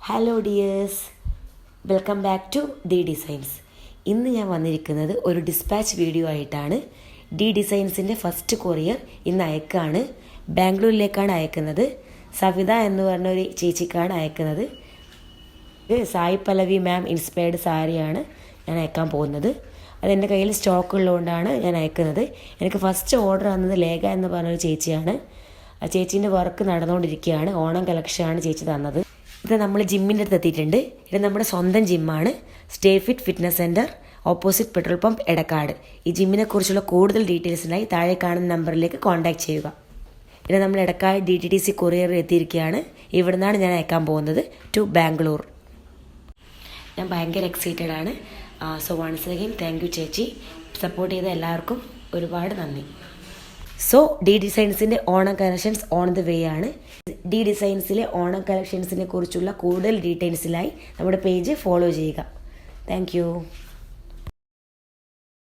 Hello dears, welcome back to D designs. ഇന്ന് ഞാൻ വന്നിരിക്കുന്നത് ഒരു ഡിസ്പാച്ച് വീഡിയോ ആയിട്ടാണ്. ഡി ഡിസൈൻസിൻ്റെ ഫസ്റ്റ് കൊറിയർ ഇന്ന് അയക്കാണ്. ബാംഗ്ലൂരിലേക്കാണ് അയക്കുന്നത്. സവിത എന്ന് പറഞ്ഞ ഒരു ചേച്ചിക്കാണ് അയക്കുന്നത്. ഇത് സായി പല്ലവി മാം ഇൻസ്പയർഡ് സാരിയാണ് ഞാൻ അയക്കാൻ പോകുന്നത്. അതെൻ്റെ കയ്യിൽ സ്റ്റോക്ക് ഉള്ളതുകൊണ്ടാണ് ഞാൻ അയക്കുന്നത്. എനിക്ക് ഫസ്റ്റ് ഓർഡർ വന്നത് ലേഖ എന്ന് പറഞ്ഞൊരു ചേച്ചിയാണ്. ആ ചേച്ചീൻ്റെ വർക്ക് നടന്നുകൊണ്ടിരിക്കുകയാണ്. ഓണം കളക്ഷനാണ് ചേച്ചി തന്നത്. ഇത് നമ്മൾ ജിമ്മിൻ്റെ അടുത്ത് എത്തിയിട്ടുണ്ട്. ഇത് നമ്മുടെ സ്വന്തം ജിമ്മാണ്, stay fit fitness centre, opposite petrol pump Edakkad. ഈ ജിമ്മിനെ കുറിച്ചുള്ള കൂടുതൽ ഡീറ്റെയിൽസിനായി താഴെ കാണുന്ന നമ്പറിലേക്ക് കോൺടാക്ട് ചെയ്യുക. ഇത് നമ്മൾ എടക്കാട് DTDC കൊറിയറിൽ എത്തിയിരിക്കുകയാണ്. ഇവിടെ നിന്നാണ് ഞാൻ അയക്കാൻ പോകുന്നത് ടു ബാംഗ്ലൂർ. ഞാൻ ഭയങ്കര എക്സൈറ്റഡ് ആണ്. So once again thank you ചേച്ചി. സപ്പോർട്ട് ചെയ്ത എല്ലാവർക്കും ഒരുപാട് നന്ദി. സോ ഡി ഡിസൈൻസിൻ്റെ Onam collections on the way ആണ്. ഡി ഡിസൈൻസിലെ ഓണം കളക്ഷൻസിനെ കുറിച്ചുള്ള കൂടുതൽ ഡീറ്റെയിൽസിലായി നമ്മുടെ പേജ് ഫോളോ ചെയ്യുക. Thank U.